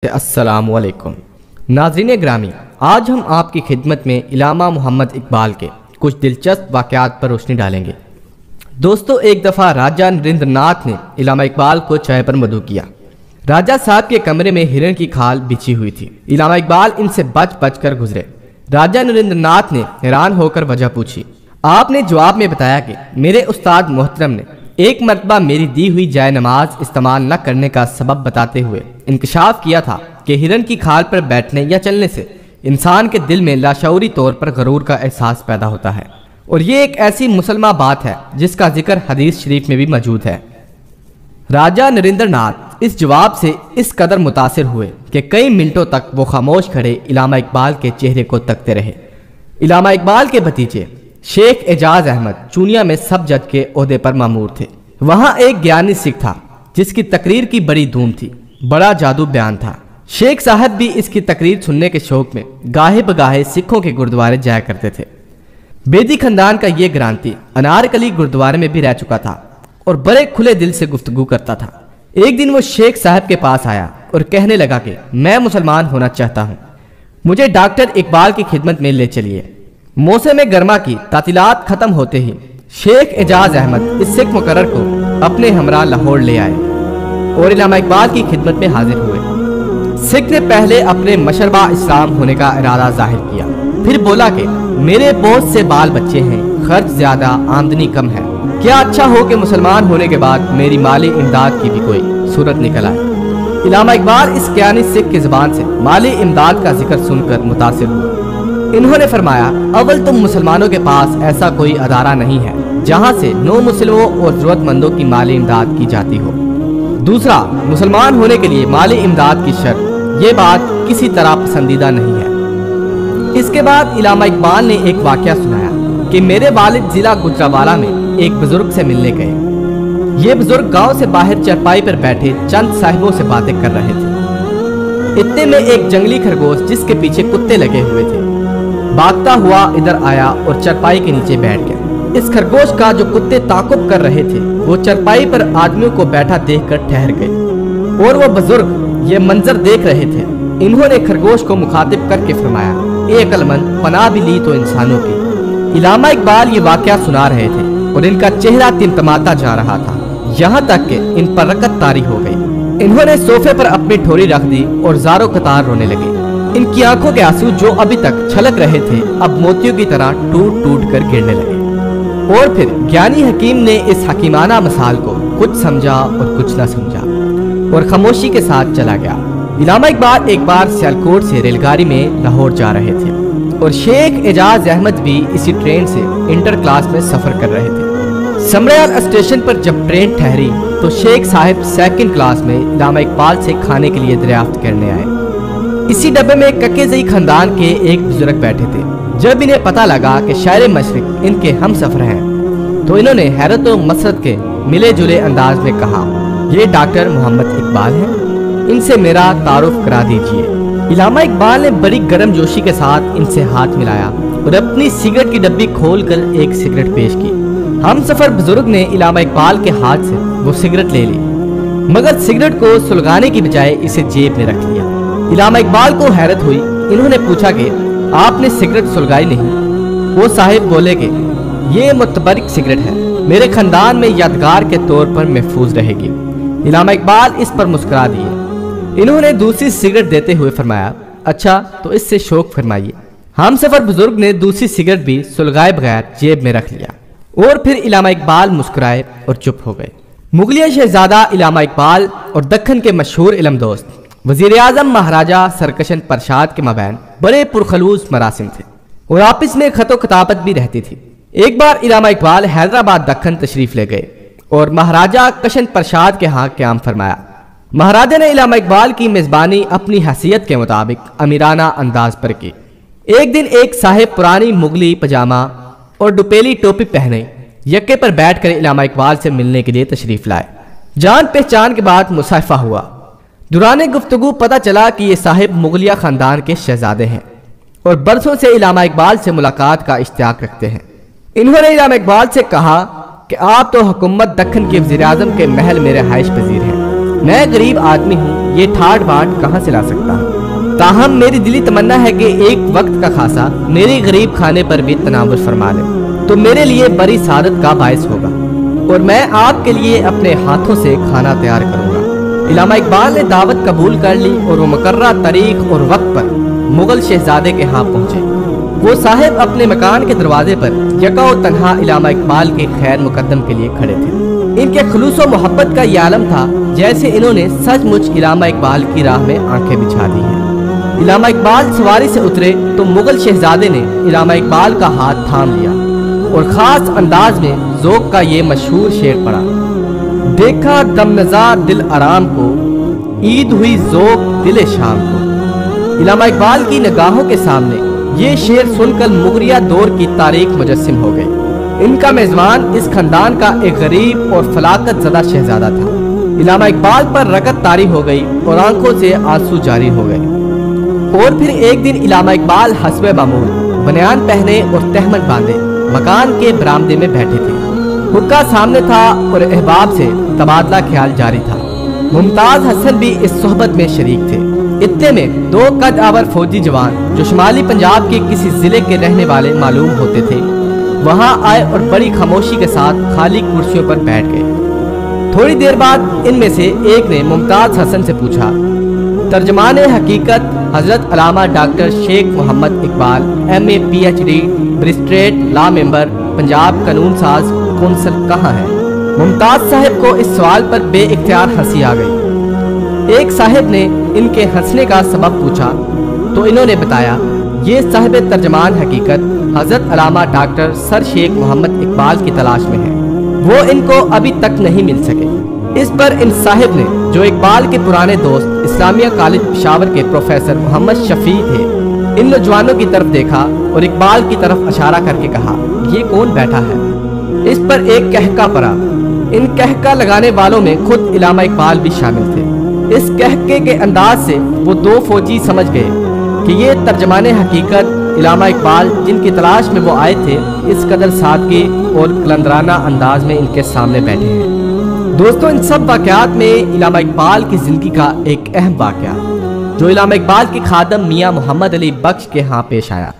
السلام علیکم ناظرین گرامی، آج ہم آپ کی خدمت میں علامہ محمد اقبال کے کچھ دلچسپ واقعات پر روشنی ڈالیں گے۔ دوستو، ایک دفعہ راجہ نریندر ناتھ نے علامہ اقبال کو چائے پر مدعو کیا۔ راجہ صاحب کے کمرے میں ہرن کی کھال بچھی ہوئی تھی۔ علامہ اقبال ان سے بچ بچ کر گزرے۔ راجہ نریندر ناتھ نے حیران ہو کر وجہ پوچھی۔ آپ نے جواب میں بتایا کہ میرے استاد محترم نے ایک مرتبہ میری دی ہوئی جائے نماز استعمال نہ کرنے کا سبب بتاتے ہوئے انکشاف کیا تھا کہ ہرن کی کھال پر بیٹھنے یا چلنے سے انسان کے دل میں لاشعوری طور پر غرور کا احساس پیدا ہوتا ہے، اور یہ ایک ایسی مسلمہ بات ہے جس کا ذکر حدیث شریف میں بھی موجود ہے۔ راجہ نریندر ناتھ اس جواب سے اس قدر متاثر ہوئے کہ کئی منٹوں تک وہ خاموش کھڑے علامہ اقبال کے چہرے کو تکتے رہے۔ علامہ اقبال کے بھتیجے شیخ اعجاز احمد چونیا میں سب جج کے عہدے پر مامور تھے۔ وہاں ایک گیانی سکھ تھا جس کی تقریر کی بڑی دھوم تھی، بڑا جادو بیان تھا۔ شیخ صاحب بھی اس کی تقریر سننے کے شوق میں گاہے بگاہے سکھوں کے گردوارے جایا کرتے تھے۔ بیدی خاندان کا یہ گرانتی انارکلی گردوارے میں بھی رہ چکا تھا اور بڑے کھلے دل سے گفتگو کرتا تھا۔ ایک دن وہ شیخ صاحب کے پاس آیا اور کہنے لگا کہ میں مسلمان ہونا چاہتا ہوں، مجھے ڈاکٹر اقبال کی خدمت میں لے چلیے۔ موسم گرما کی تعطیلات ختم ہوتے ہی شیخ اعجاز احمد اس سکھ مقرر کو اپنے ہمراہ لاہور لے آئے اور علامہ اقبال کی خدمت میں حاضر ہوئے۔ سکھ نے پہلے اپنے مشربہ اسلام ہونے کا ارادہ ظاہر کیا، پھر بولا کہ میرے بہت سے بال بچے ہیں، خرچ زیادہ، آمدنی کم ہے، کیا اچھا ہو کہ مسلمان ہونے کے بعد میری مالی امداد کی بھی کوئی صورت نکل آئے۔ علامہ اقبال اس کیانی سکھ کی زبان سے مالی امداد کا ذکر سن کر متاثر ہوئے۔ انہوں نے فرمایا، اول تم مسلمانوں کے پاس ایسا کوئی ادارہ نہیں ہے جہاں سے نو مسلموں اور ضرورت مندوں کی مالی امداد کی جاتی ہو۔ دوسرا، مسلمان ہونے کے لیے مالی امداد کی شرط، یہ بات کسی طرح پسندیدہ نہیں ہے۔ اس کے بعد علامہ اقبال نے ایک واقعہ سنایا کہ میرے والد ضلع گجرانوالہ میں ایک بزرگ سے ملنے گئے۔ یہ بزرگ گاؤں سے باہر چرپائی پر بیٹھے چند صاحبوں سے باتیں کر رہے تھے۔ اتنے میں ایک جنگلی خرگوش جس کے پیچھے کتے لگے ہوئے تھے بھاگتا ہوا ادھر آیا اور چرپائی کے نیچے بیٹھ گیا۔ اس خرگوش کا جو کتے تعاقب کر رہے تھے وہ چرپائی پر آدمیوں کو بیٹھا دیکھ کر ٹھہر گئے، اور وہ بزرگ یہ منظر دیکھ رہے تھے۔ انہوں نے خرگوش کو مخاطب کر کے فرمایا، اے عقل مند، پناہ بھی لی تو انسانوں کی۔ علامہ اقبال یہ واقعہ سنا رہے تھے اور ان کا چہرہ تمتماتا جا رہا تھا، یہاں تک کہ ان پر رکت طاری ہو گئی۔ انہوں نے صوفے پر اپنی ٹھوری رکھ دی اور زاروں قطار رونے لگے۔ ان کی آنکھوں کے آنسو جو ابھی تک چھلک رہے تھے اب موتیوں کی طرح ٹوٹ ٹوٹ کر گرنے لگے۔ اور پھر گیانی حکیم نے اس حکیمانہ مثال کو کچھ سمجھا اور کچھ نہ سمجھا اور خاموشی کے ساتھ چلا گیا۔ علامہ اقبال ایک بار سیالکوٹ سے ریل گاڑی میں لاہور جا رہے تھے اور شیخ اعجاز احمد بھی اسی ٹرین سے انٹر کلاس میں سفر کر رہے تھے۔ سمریال اسٹیشن پر جب ٹرین ٹھہری تو شیخ صاحب سیکنڈ کلاس میں علامہ اقبال سے کھانے کے لیے دریافت کرنے آئے۔ اسی ڈبے میں ککے زئی خاندان کے ایک بزرگ بیٹھے تھے۔ جب انہیں پتہ لگا کہ شاعر مشرق ان کے ہم سفر ہیں تو انہوں نے حیرت و مسرت کے ملے جلے انداز میں کہا، یہ ڈاکٹر محمد اقبال ہیں، ان سے میرا تعارف کرا دیجئے۔ علامہ اقبال نے بڑی گرم جوشی کے ساتھ ان سے ہاتھ ملایا اور اپنی سگریٹ کی ڈبی کھول کر ایک سگریٹ پیش کی۔ ہم سفر بزرگ نے علامہ اقبال کے ہاتھ سے وہ سگریٹ لے لی، مگر سگریٹ کو سلگانے کی بجائے اسے جیب میں رکھ لیا۔ علامہ اقبال کو حیرت ہوئی۔ انہوں نے پوچھا کہ آپ نے سگریٹ سلگائی نہیں؟ وہ صاحب بولے کہ یہ متبرک سگریٹ ہے، میرے خاندان میں یادگار کے طور پر محفوظ رہے گی۔ علامہ اقبال اس پر مسکرا دیے۔ انہوں نے دوسری سگریٹ دیتے ہوئے فرمایا، اچھا تو اس سے شوق فرمائیے۔ ہم سفر بزرگ نے دوسری سگریٹ بھی سلگائے بغیر جیب میں رکھ لیا اور پھر علامہ اقبال مسکرائے اور چپ ہو گئے۔ مغلیہ شہزادہ علامہ اقبال اور دکن کے مشہور علم دوست وزیر اعظم مہاراجہ سرکشن پرشاد کے مابین بڑے پرخلوص مراسم تھے اور آپس میں خط و خطابت بھی رہتی تھی۔ ایک بار علامہ اقبال حیدرآباد دکن تشریف لے گئے اور مہاراجہ کشن پرشاد کے ہاں قیام فرمایا۔ مہاراجہ نے علامہ اقبال کی میزبانی اپنی حیثیت کے مطابق امیرانہ انداز پر کی۔ ایک دن ایک صاحب پرانی مغلی پجامہ اور ڈپیلی ٹوپی پہنے یکے پر بیٹھ کر علامہ اقبال سے ملنے کے لیے تشریف لائے۔ جان پہچان کے بعد مصافحہ ہوا۔ دوران گفتگو پتہ چلا کہ یہ صاحب مغلیہ خاندان کے شہزادے ہیں اور برسوں سے علامہ اقبال سے ملاقات کا اشتیاق رکھتے ہیں۔ انہوں نے علامہ اقبال سے کہا کہ آپ تو حکومت دکن کے وزیر اعظم کے محل میں رہائش پذیر ہیں، میں غریب آدمی ہوں، یہ ठाट बाट कहाँ से ला सकता हूँ। ताहम मेरी दिली तमन्ना है कि एक वक्त का खासा मेरी गरीब खाने पर भी तनावुल फरमा ले तो मेरे लिए बड़ी सादत का बायस होगा और मैं आपके लिए अपने हाथों से खाना तैयार करूँगा। इलामा इकबाल ने दावत कबूल कर ली और वो मुकर्रर तारीख और वक्त पर मुगल शहजादे के यहाँ पहुँचे। वो साहिब अपने मकान के दरवाजे पर यका और तन्हा इलामा इकबाल के खैर मुकद्दम के लिए खड़े थे। इनके खुलूस व मोहब्बत का ये आलम था जैसे इन्होंने सचमुच इलामा इकबाल की राह में आंखें बिछा दी हैं। इलामा इकबाल सवारी से उतरे तो मुगल शहजादे ने इलामा इकबाल का हाथ थाम लिया और खास अंदाज में ज़ौक़ का ये मशहूर शेर पढ़ा। देखा दम नज़ार दिल आराम को, ईद हुई ज़ौक़ दिल शाम को। इलामा इकबाल की निगाहों के सामने ये शेर सुनकर मुगरिया दौर की तारीख मुजस्सिम हो गई। इनका मेजबान इस खानदान का एक गरीब और फलाकत ज़दा शहजादा था। इलामा इकबाल पर रगत तारी हो गई और आंखों से आंसू जारी हो गए। और फिर एक दिन इलामा इकबाल हस्बे मामूल बनियान पहने और तहमद बांधे मकान के बरामदे में बैठे थे। हुक्का सामने था और अहबाब से तबादला ख्याल जारी था। मुमताज हसन भी इस सोहबत में शरीक थे। इतने में दो कद आवर फौजी जवान जो शुमाली पंजाब के किसी जिले के रहने वाले मालूम होते थे वहां आए और बड़ी खामोशी के साथ खाली कुर्सियों पर बैठ गए। थोड़ी देर बाद इनमें से एक ने मुमताज हसन से पूछा, तर्जमाने हकीकत हजरत अलामा doctor Sheikh Mohammad Iqbal MA PhD barrister law member Punjab कानून साज कौंसल कहाँ है? मुमताज साहिब को इस सवाल पर बेइख्तियार हंसी आ गई। एक साहिब ने इनके हंसने का सबब पूछा तो इन्होंने बताया, ये साहिब तर्जमान हकीकत हजरत अलामा डॉक्टर सर शेख मोहम्मद इकबाल की तलाश में है, वो इनको अभी तक नहीं मिल सके। इस पर इन साहिब ने, जो इकबाल के पुराने दोस्त इस्लामिया कॉलेज पेशावर के प्रोफेसर मोहम्मद शफी थे, इन नौजवानों की तरफ देखा और इकबाल की तरफ इशारा करके कहा, ये कौन बैठा है? इस पर एक कहका पड़ा। इन कहका लगाने वालों में खुद इलामा इकबाल भी शामिल थे। इस कहके के अंदाज से वो दो फौजी समझ गए कि ये तर्जमाने हकीकत इलामा इकबाल जिनकी तलाश में वो आए थे इस कदर सादगी और कलंदराना अंदाज में इनके सामने बैठे हैं। दोस्तों, इन सब वाक़यात में इलामा इकबाल की ज़िंदगी का एक अहम वाक़या जो इलामा इकबाल के खादम मियाँ मोहम्मद अली बख्श के यहाँ पेश आया।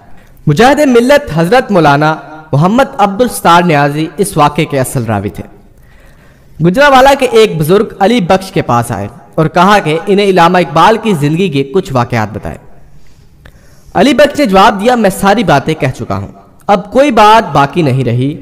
मुजाहिद मिल्लत हज़रत मौलाना मोहम्मद अब्दुल सत्तार नियाज़ी इस वाक़े के असल रावी थे। गुजरावाला के एक बुजुर्ग अली बख्श के पास आए और कहा कि इन्हें इलामा इकबाल की ज़िंदगी के कुछ वाक़यात बताए। अली बख्श ने जवाब दिया, मैं सारी बातें कह चुका हूँ, अब कोई बात बाकी नहीं रही।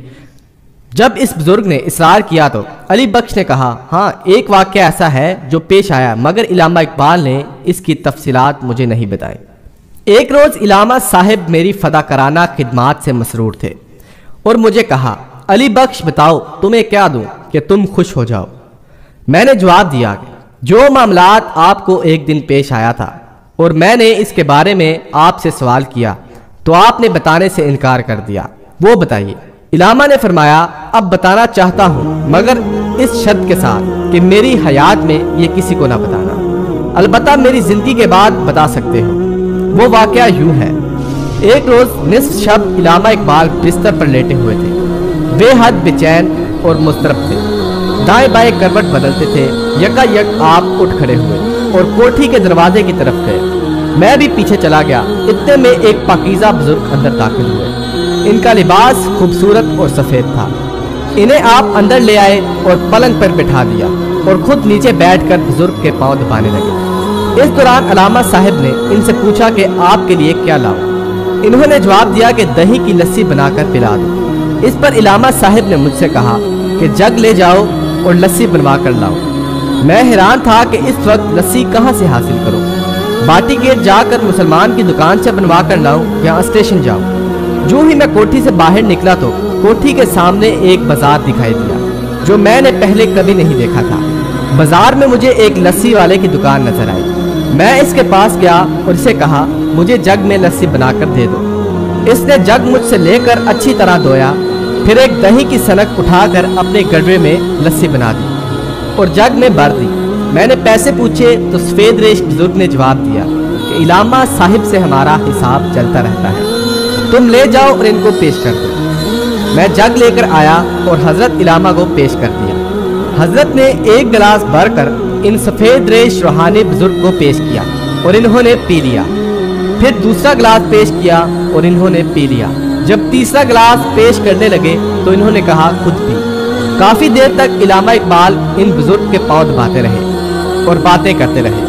जब इस बुजुर्ग ने इसरार किया तो अली बख्श ने कहा, हाँ एक वाक़या ऐसा है जो पेश आया मगर इलामा इकबाल ने इसकी तफसीलात मुझे नहीं बताई। एक रोज़ इलामा साहिब मेरी फ़दाकाराना खिदमात से मसरूर थे और मुझे कहा, अली बख्श बताओ तुम्हें क्या दूँ कि तुम खुश हो जाओ। मैंने जवाब दिया कि जो मामलात आपको एक दिन पेश आया था और मैंने इसके बारे में आपसे सवाल किया तो आपने बताने से इनकार कर दिया, वो बताइए। इलामा ने फरमाया, अब बताना चाहता हूँ मगर इस शर्त के साथ कि मेरी हयात में ये किसी को ना बताना, अलबत्ता मेरी ज़िंदगी के बाद बता सकते हो। वो वाक़या यूँ है, एक रोज़ निस्फ शब इलामा इकबाल बिस्तर पर लेटे हुए थे, बेहद बेचैन और मुस्तरब थे। दाएं बाएं करवट बदलते थे। यकायक आप उठ खड़े हुए और कोठी के दरवाजे की तरफ गए। मैं भी पीछे चला गया। इतने में एक पाकीज़ा बुजुर्ग अंदर दाखिल हुए। इनका लिबास खूबसूरत और सफ़ेद था। इन्हें आप अंदर ले आए और पलंग पर बिठा दिया और खुद नीचे बैठकर बुजुर्ग के पांव दबाने लगे। इस दौरान अलामा साहिब ने इनसे पूछा कि आपके लिए क्या लाऊं। इन्होंने जवाब दिया कि दही की लस्सी बनाकर पिला दो। इस पर इलामा साहिब ने मुझसे कहा कि जग ले जाओ और लस्सी बनवा कर लाओ। मैं हैरान था कि इस वक्त लस्सी कहाँ से हासिल करूं। बाटी गेट जाकर मुसलमान की दुकान से बनवा कर लाऊं या स्टेशन जाऊं। जो ही मैं कोठी से बाहर निकला तो कोठी के सामने एक बाजार दिखाई दिया जो मैंने पहले कभी नहीं देखा था। बाजार में मुझे एक लस्सी वाले की दुकान नजर आई। मैं इसके पास गया और इसे कहा, मुझे जग में लस्सी बनाकर दे दो। इसने जग मुझसे लेकर अच्छी तरह धोया, फिर एक दही की सनक उठाकर अपने गडवे में लस्सी बना दी और जग में भर दी। मैंने पैसे पूछे तो सफ़ेद रेश बुजुर्ग ने जवाब दिया कि इलामा साहिब से हमारा हिसाब चलता रहता है, तुम ले जाओ और इनको पेश कर दो। मैं जग लेकर आया और हजरत इलामा को पेश कर दिया। हजरत ने एक गिलास भरकर इन सफ़ेद रेश रूहानी बुजुर्ग को पेश किया और इन्होंने पी लिया। फिर दूसरा गिलास पेश किया और इन्होंने पी लिया। जब तीसरा गिलास पेश करने लगे तो इन्होंने कहा खुद पी। काफ़ी देर तक इल्लामा इकबाल इन बुजुर्ग के पांव दबाते रहे और बातें करते रहे।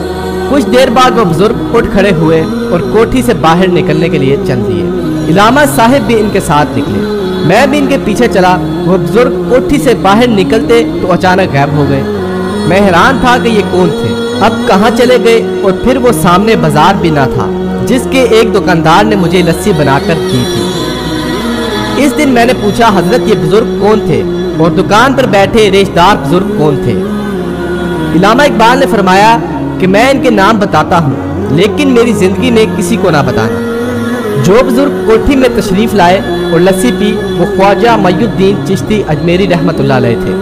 कुछ देर बाद वो बुजुर्ग उठ खड़े हुए और कोठी से बाहर निकलने के लिए चल दिए। इल्लामा साहिब भी इनके साथ निकले। मैं भी इनके पीछे चला। वो बुजुर्ग कोठी से बाहर निकलते तो अचानक गायब हो गए। मैं हैरान था कि ये कौन थे, अब कहाँ चले गए। और फिर वो सामने बाजार भी ना था जिसके एक दुकानदार ने मुझे लस्सी बनाकर दी थी। इस दिन मैंने पूछा, हजरत ये बुजुर्ग कौन थे और दुकान पर बैठे रेशदार बुजुर्ग कौन थे? इल्लामा इकबाल ने फरमाया कि मैं इनके नाम बताता हूँ लेकिन मेरी जिंदगी में किसी को ना बताना। जो बुजुर्ग कोठी में तशरीफ लाए और लस्सी पी वो ख्वाजा मईनुद्दीन चिश्ती अजमेरी रहमतुल्लाह अलैह थे,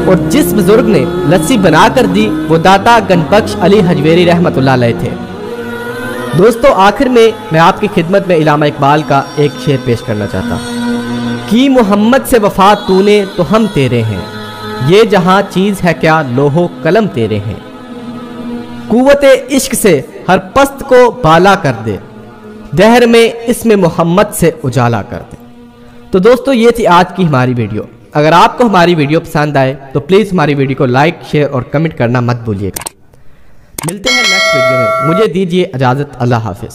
और जिस बुजुर्ग ने लस्सी बनाकर दी वो दाता गणबख्श अली हजवेरी रहमतुल्लाह अलैह थे। दोस्तों, आखिर में मैं आपकी खिदमत में इल्लामा इकबाल का एक शेर पेश करना चाहता हूँ कि मोहम्मद से वफा तूने तो हम तेरे हैं, ये जहां चीज है क्या लोहो कलम तेरे हैं। कुव्वते इश्क से हर पस्त को बाला कर दे, दहर में इसमें मोहम्मद से उजाला कर दे। तो दोस्तों, ये थी आज की हमारी वीडियो। अगर आपको हमारी वीडियो पसंद आए तो प्लीज़ हमारी वीडियो को लाइक, शेयर और कमेंट करना मत भूलिएगा। मिलते हैं नेक्स्ट वीडियो में। मुझे दीजिए इजाज़त। अल्लाह हाफिज़।